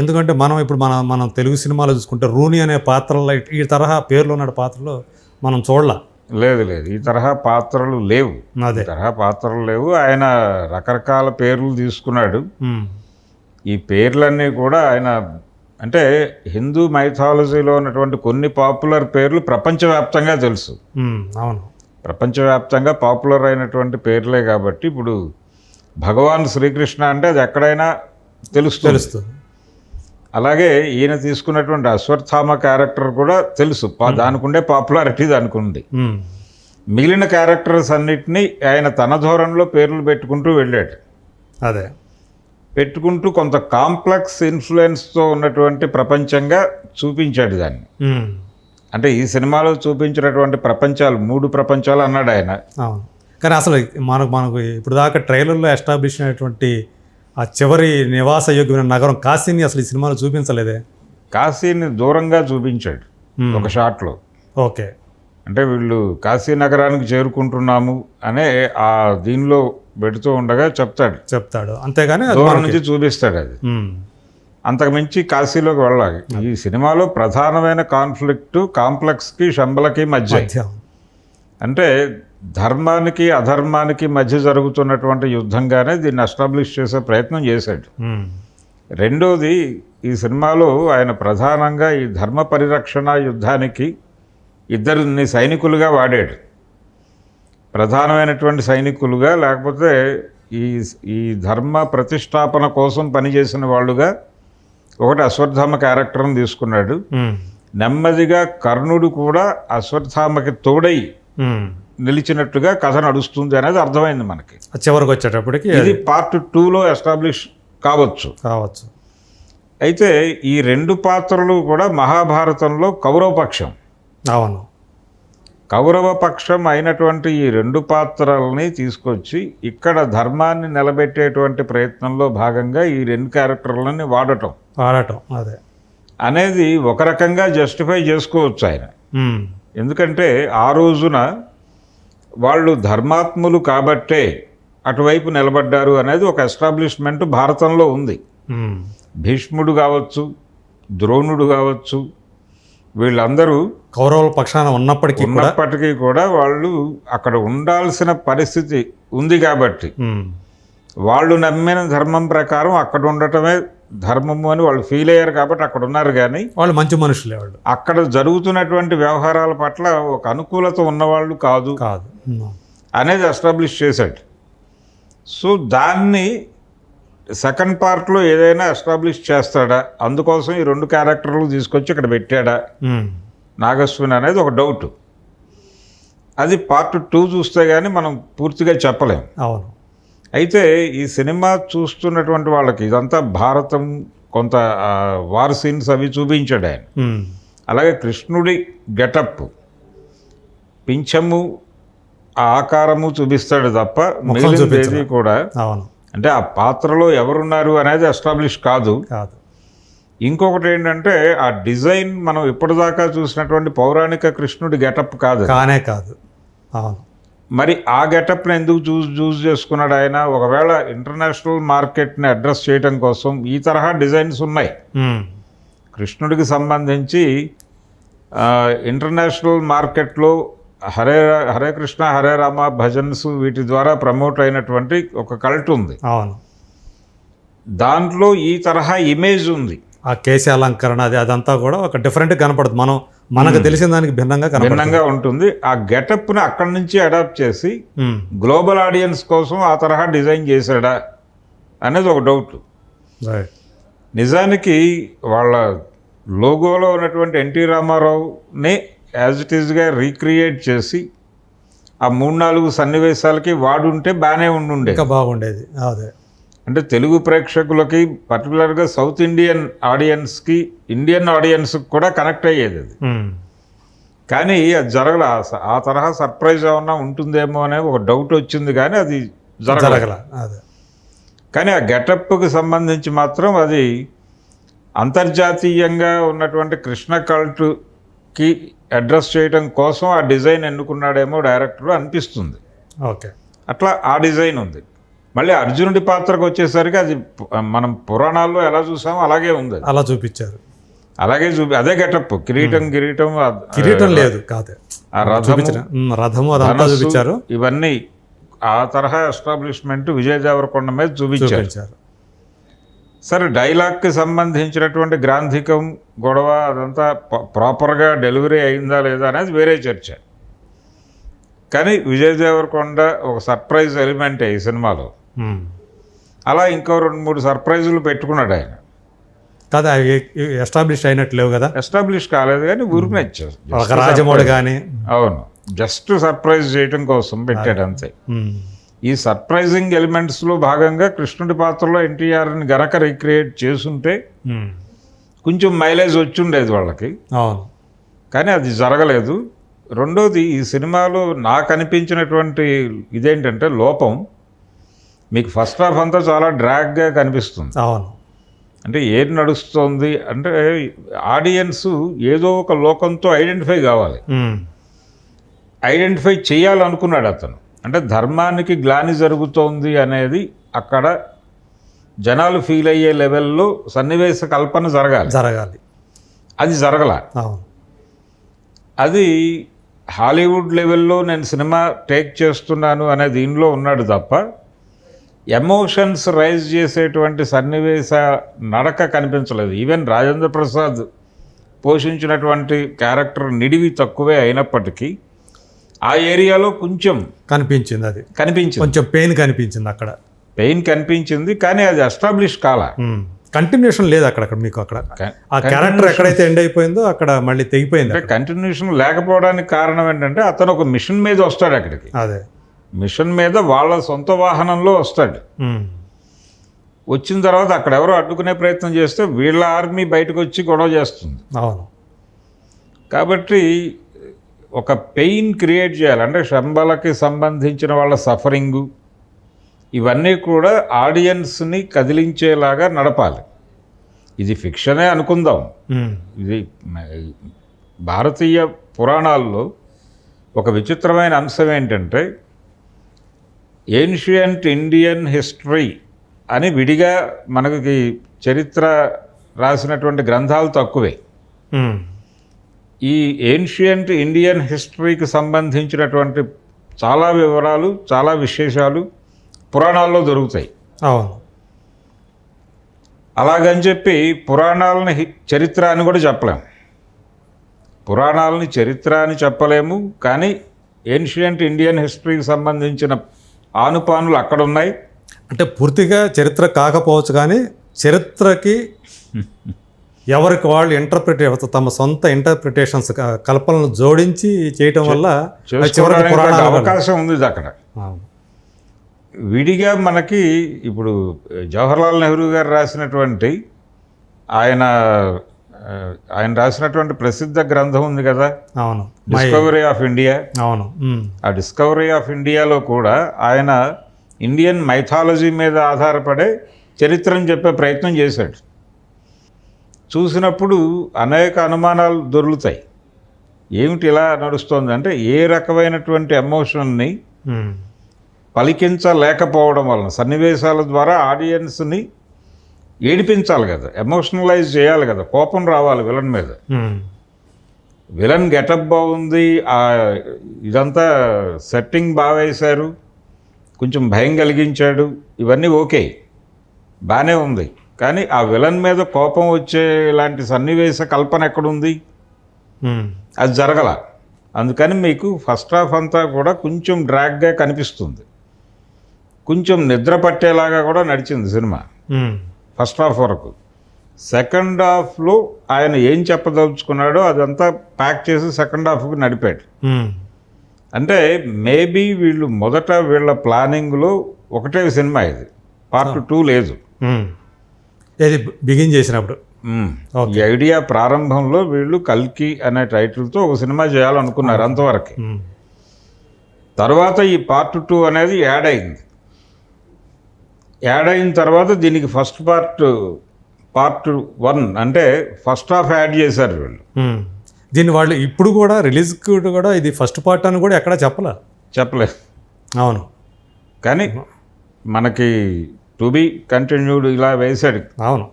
ఎందుకంటే మనం ఇప్పుడు మనం తెలుగు సినిమాలో చూసుకుంటే రూనీ అనే పాత్రలో ఈ తరహా పేర్లు ఉన్న పాత్రలో మనం చూడలా. లేదు ఈ తరహా పాత్రలు లేవు. అదే ఈ తరహా పాత్రలు లేవు. ఆయన రకరకాల పేర్లు తీసుకున్నాడు. ఈ పేర్లన్నీ కూడా ఆయన అంటే హిందూ మైథాలజీలో ఉన్నటువంటి కొన్ని పాపులర్ పేర్లు ప్రపంచవ్యాప్తంగా తెలుసు. అవును, ప్రపంచవ్యాప్తంగా పాపులర్ అయినటువంటి పేర్లే. కాబట్టి ఇప్పుడు భగవాన్ శ్రీకృష్ణ అంటే అది ఎక్కడైనా తెలుస్తుంది. అలాగే ఈయన తీసుకున్నటువంటి అశ్వత్థామ క్యారెక్టర్ కూడా తెలుసు, దానికి ఉండే పాపులారిటీ దానికి ఉంది. మిగిలిన క్యారెక్టర్స్ అన్నిటినీ ఆయన తన ధోరణిలో పేర్లు పెట్టుకుంటూ వెళ్ళాడు. అదే పెట్టుకుంటూ కొంత కాంప్లెక్స్ ఇన్ఫ్లుయెన్స్తో ఉన్నటువంటి ప్రపంచంగా చూపించాడు దాన్ని. అంటే ఈ సినిమాలో చూపించినటువంటి ప్రపంచాలు 3 ప్రపంచాలు అన్నాడు ఆయన. అవును, కానీ అసలు మనకు ఇప్పుడు దాకా ట్రైలర్లో ఎస్టాబ్లిష్ అయినటువంటి ఆ చివరి నివాస యోగ్యమైన నగరం కాశీని అసలు ఈ సినిమాలో చూపించలేదే. కాశీని దూరంగా చూపించాడు ఒక షాట్లో. ఓకే, అంటే వీళ్ళు కాశీ నగరానికి చేరుకుంటున్నాము అనే ఆ దీనిలో పెడుతూ ఉండగా చెప్తాడు అంతేగాని దూరం నుంచి చూపిస్తాడు. అది అంతకుమించి కాశీలోకి వెళ్ళాలి. ఈ సినిమాలో ప్రధానమైన కాంప్లెక్స్కి శంబలకి మధ్య, అంటే ధర్మానికి అధర్మానికి మధ్య జరుగుతున్నటువంటి యుద్ధంగానే దీన్ని ఎస్టాబ్లిష్ చేసే ప్రయత్నం చేశాడు. రెండోది, ఈ సినిమాలో ఆయన ప్రధానంగా ఈ ధర్మ పరిరక్షణ యుద్ధానికి 2 సైనికులుగా వాడాడు. ప్రధానమైనటువంటి సైనికులుగా, లేకపోతే ఈ ధర్మ ప్రతిష్టాపన కోసం పనిచేసిన వాళ్ళుగా ఒకటి అశ్వత్థామ క్యారెక్టర్ని తీసుకున్నాడు. నెమ్మదిగా కర్ణుడు కూడా అశ్వత్థామకి తోడై నిలిచినట్టుగా కథ నడుస్తుంది అనేది అర్థమైంది మనకి. చివరికి వచ్చేటప్పటికి ఇది పార్ట్ 2లో ఎస్టాబ్లిష్ కావచ్చు. అయితే ఈ 2 పాత్రలు కూడా మహాభారతంలో కౌరవపక్షం. అవును, కౌరవపక్షం అయినటువంటి ఈ 2 పాత్రల్ని తీసుకొచ్చి ఇక్కడ ధర్మాన్ని నిలబెట్టేటువంటి ప్రయత్నంలో భాగంగా ఈ 2 క్యారెక్టర్లని వాడటం అదే అనేది ఒక రకంగా జస్టిఫై చేసుకోవచ్చు ఆయన. ఎందుకంటే ఆ రోజున వాళ్ళు ధర్మాత్ములు కాబట్టే అటువైపు నిలబడ్డారు అనేది ఒక ఎస్టాబ్లిష్మెంట్ భారతంలో ఉంది. భీష్ముడు కావచ్చు, ద్రోణుడు కావచ్చు, వీళ్ళందరూ కౌరవుల పక్షాన ఉన్నప్పటికీ కూడా వాళ్ళు అక్కడ ఉండాల్సిన పరిస్థితి ఉంది. కాబట్టి వాళ్ళు నమ్మిన ధర్మం ప్రకారం అక్కడ ఉండటమే ధర్మము అని వాళ్ళు ఫీల్ అయ్యారు. కాబట్టి అక్కడ ఉన్నారు. కానీ వాళ్ళు మంచి మనుషులే. వాళ్ళు అక్కడ జరుగుతున్నటువంటి వ్యవహారాల పట్ల ఒక అనుకూలత ఉన్నవాళ్ళు కాదు అనేది ఎస్టాబ్లిష్ చేశాడు. సో దాన్ని సెకండ్ పార్ట్లో ఏదైనా ఎస్టాబ్లిష్ చేస్తాడా, అందుకోసం ఈ 2 క్యారెక్టర్లు తీసుకొచ్చి ఇక్కడ పెట్టాడా నాగశ్విన్ అనేది ఒక డౌట్. అది పార్ట్ 2 చూస్తే కానీ మనం పూర్తిగా చెప్పలేం. అవును, అయితే ఈ సినిమా చూస్తున్నటువంటి వాళ్ళకి ఇదంతా భారతం, కొంత వార్ సీన్స్ అవి చూపించాడు ఆయన. అలాగే కృష్ణుడి గెటప్, పింఛము, ఆకారము చూపిస్తాడు తప్ప మిగిలినది కూడా అంటే ఆ పాత్రలో ఎవరున్నారు అనేది ఎస్టాబ్లిష్ కాదు. ఇంకొకటి ఏంటంటే ఆ డిజైన్ మనం ఇప్పటిదాకా చూసినటువంటి పౌరాణిక కృష్ణుడి గెటప్ కాదు. మరి ఆ గెటప్ని ఎందుకు చూస్ చేసుకున్నాడు ఆయన? ఒకవేళ ఇంటర్నేషనల్ మార్కెట్ని అడ్రస్ చేయడం కోసం ఈ తరహా డిజైన్స్ ఉన్నాయి. కృష్ణుడికి సంబంధించి ఇంటర్నేషనల్ మార్కెట్లో హరే కృష్ణ హరే రామ భజన్స్ వీటి ద్వారా ప్రమోట్ అయినటువంటి ఒక కల్ట్ ఉంది. దాంట్లో ఈ తరహా ఇమేజ్ ఉంది. ఆ కేశ అలంకరణ అదంతా కూడా ఒక డిఫరెంట్ కనపడుతుంది. మనకు తెలిసిన దానికి భిన్నంగా ఉంటుంది. ఆ గెటప్ని అక్కడి నుంచి అడాప్ట్ చేసి గ్లోబల్ ఆడియన్స్ కోసం ఆ తరహా డిజైన్ చేశాడా అనేది ఒక డౌట్. నిజానికి వాళ్ళ లోగోలో ఉన్నటువంటి ఎన్టీ రామారావుని యాజ్ ఇట్ ఈజ్గా రీక్రియేట్ చేసి ఆ 3-4 సన్నివేశాలకి వాడుంటే బాగుండేది. అదే అంటే తెలుగు ప్రేక్షకులకి, పర్టికులర్గా సౌత్ ఇండియన్ ఆడియన్స్కి, ఇండియన్ ఆడియన్స్కి కూడా కనెక్ట్ అయ్యేది అది. కానీ అది జరగల. ఆ తరహా సర్ప్రైజ్ ఏమన్నా ఉంటుందేమో అనే ఒక డౌట్ వచ్చింది, కానీ అది జరగల. కానీ ఆ గెటప్కి సంబంధించి మాత్రం అది అంతర్జాతీయంగా ఉన్నటువంటి కృష్ణ కల్ట్కి అడ్రస్ చేయడం కోసం ఆ డిజైన్ ఎన్నుకున్నాడేమో డైరెక్టర్ అనిపిస్తుంది. ఓకే, అట్లా ఆ డిజైన్ ఉంది. మళ్ళీ అర్జునుడి పాత్రకు వచ్చేసరికి అది మనం పురాణాల్లో ఎలా చూసామో అలాగే ఉంది అది. అలా చూపించారు. అలాగే అదే గెటప్, కిరీటం కిరీటం లేదు కాదు, ఆ రథము అదంతా చూపించారు. ఇవన్నీ ఆ తరహా ఎస్టాబ్లిష్మెంట్ విజయ్ దేవరకొండ మీద చూపించారు. సరే, డైలాగ్కి సంబంధించినటువంటి గ్రాంధికం గొడవ అదంతా ప్రాపర్గా డెలివరీ అయిందా లేదా అనేది వేరే చర్చ. కానీ విజయ్ దేవరకొండ ఒక సర్ప్రైజ్ ఎలిమెంటే ఈ సినిమాలో. అలా ఇంకో 2-3 సర్ప్రైజులు పెట్టుకున్నాడు ఆయన. కాదు, అవి ఎస్టాబ్లిష్ అయినట్టు లేవు కదా. ఎస్టాబ్లిష్ కాలేదు కానీ ఊరికి ఒక రాజమౌళి కానీ. అవును, జస్ట్ సర్ప్రైజ్ చేయటం కోసం పెట్టాడు అంతే. ఈ సర్ప్రైజింగ్ ఎలిమెంట్స్లో భాగంగా కృష్ణుడి పాత్రలో ఎన్టీఆర్ని గనక రీక్రియేట్ చేసుంటే కొంచెం మైలేజ్ వచ్చుండేది వాళ్ళకి. అవును, కానీ అది జరగలేదు. రెండోది, ఈ సినిమాలో నాకు అనిపించినటువంటి ఇదేంటంటే లోపం, మీకు ఫస్ట్ హాఫ్ అంతా చాలా డ్రాగ్గా కనిపిస్తుంది. అవును, అంటే ఏది నడుస్తుంది అంటే ఆడియన్స్ ఏదో ఒక లోకంతో ఐడెంటిఫై కావాలి, ఐడెంటిఫై చేయాలనుకున్నాడు అతను. అంటే ధర్మానికి గ్లాని జరుగుతోంది అనేది అక్కడ జనాలు ఫీల్ అయ్యే లెవెల్లో సన్నివేశ కల్పన జరగాలి. అది జరగల. అది హాలీవుడ్ లెవెల్లో నేను సినిమా టేక్ చేస్తున్నాను అనే దీనిలో ఉన్నాడు తప్ప ఎమోషన్స్ రైజ్ చేసేటువంటి సన్నివేశ నడక కనిపించలేదు. ఈవెన్ రాజేంద్ర ప్రసాద్ పోషించినటువంటి క్యారెక్టర్ నిడివి తక్కువే అయినప్పటికీ ఆ ఏరియాలో కొంచెం కనిపించింది. కొంచెం పెయిన్ కనిపించింది, అక్కడ పెయిన్ కనిపించింది. కానీ అది ఎస్టాబ్లిష్ కాల, కంటిన్యూషన్ లేదు అక్కడ. మీకు అక్కడ ఆ క్యారెక్టర్ ఎక్కడైతే ఎండ్ అయిపోయిందో అక్కడ మళ్ళీ తెగిపోయింది. అంటే కంటిన్యూషన్ లేకపోవడానికి కారణం ఏంటంటే అతను ఒక మిషన్ మీద వస్తాడు అక్కడికి. అదే మిషన్ మీద వాళ్ళ సొంత వాహనంలో వస్తాడు. వచ్చిన తర్వాత అక్కడ ఎవరో అడ్డుకునే ప్రయత్నం చేస్తే వీళ్ళ ఆర్మీ బయటకు వచ్చి గొడవ చేస్తుంది. అవును, కాబట్టి ఒక పెయిన్ క్రియేట్ చేయాలి. అంటే శంబలకి సంబంధించిన వాళ్ళ సఫరింగు ఇవన్నీ కూడా ఆడియన్స్ని కదిలించేలాగా నడపాలి. ఇది ఫిక్షనే అనుకుందాం. ఇది భారతీయ పురాణాల్లో ఒక విచిత్రమైన అంశం ఏంటంటే ఏన్షియంట్ ఇండియన్ హిస్టరీ అని విడిగా మనకి చరిత్ర రాసినటువంటి గ్రంథాలు తక్కువే. ఈ ఏన్షియంట్ ఇండియన్ హిస్టరీకి సంబంధించినటువంటి చాలా వివరాలు, చాలా విశేషాలు పురాణాల్లో దొరుకుతాయి. అవును, అలాగని చెప్పి పురాణాలని చరిత్ర అని కూడా చెప్పలేము. పురాణాలని చరిత్ర అని చెప్పలేము, కానీ ఏన్షియంట్ ఇండియన్ హిస్టరీకి సంబంధించిన ఆనుపానులు అక్కడ ఉన్నాయి. అంటే పూర్తిగా చరిత్ర కాకపోవచ్చు, కానీ చరిత్రకి ఎవరికి వాళ్ళు తమ సొంత ఇంటర్ప్రిటేషన్స్ కల్పనలు జోడించి చేయటం వల్ల అవకాశం ఉంది అక్కడ. విడిగా మనకి ఇప్పుడు జవహర్లాల్ నెహ్రూ గారు రాసినటువంటి ఆయన రాసినటువంటి ప్రసిద్ధ గ్రంథం ఉంది కదా, అవును, డిస్కవరీ ఆఫ్ ఇండియా. అవును, ఆ డిస్కవరీ ఆఫ్ ఇండియాలో కూడా ఆయన ఇండియన్ మైథాలజీ మీద ఆధారపడే చరిత్రను చెప్పే ప్రయత్నం చేశాడు. చూసినప్పుడు అనేక అనుమానాలు దొరుకుతాయి. ఏమిటి ఇలా నడుస్తోంది అంటే ఏ రకమైనటువంటి ఎమోషన్ని పలికించలేకపోవడం వలన సన్నివేశాల ద్వారా ఆడియన్స్ని ఏడిపించాలి కదా, ఎమోషనలైజ్ చేయాలి కదా, కోపం రావాలి విలన్ మీద. విలన్ గెటప్ బాగుంది, ఇదంతా సెట్టింగ్ బాగా వేశారు, కొంచెం భయం కలిగించాడు, ఇవన్నీ ఓకే, బాగానే ఉంది. కానీ ఆ విలన్ మీద కోపం వచ్చే ఇలాంటి సన్నివేశ కల్పన ఎక్కడుంది? అది జరగల. అందుకని మీకు ఫస్ట్ హాఫ్ అంతా కూడా కొంచెం డ్రాగ్గా కనిపిస్తుంది, కొంచెం నిద్ర పట్టేలాగా కూడా నడిచింది సినిమా ఫస్ట్ హాఫ్ వరకు. సెకండ్ హాఫ్లో ఆయన ఏం చెప్పదలుచుకున్నాడో అదంతా ప్యాక్ చేసి సెకండ్ హాఫ్కి నడిపాడు. అంటే మేబీ వీళ్ళు మొదట వీళ్ళ ప్లానింగ్లో ఒకటే సినిమా ఇది, పార్ట్ 2 లేదు. ఇది బిగిన్ చేసినప్పుడు ఈ ఐడియా ప్రారంభంలో వీళ్ళు కల్కి అనే టైటిల్తో ఒక సినిమా చేయాలనుకున్నారు అంతవరకు. తర్వాత ఈ పార్ట్ 2 అనేది యాడ్ అయింది. యాడ్ అయిన తర్వాత దీనికి ఫస్ట్ పార్ట్ 1 అంటే ఫస్ట్ హాఫ్ యాడ్ చేశారు వీళ్ళు. దీన్ని వాళ్ళు ఇప్పుడు కూడా రిలీజ్ కూడా ఇది ఫస్ట్ పార్ట్ అని కూడా ఎక్కడా చెప్పలేదు. అవును, కానీ మనకి టు బి కంటిన్యూడ్ ఇలా వేశాడు. అవును.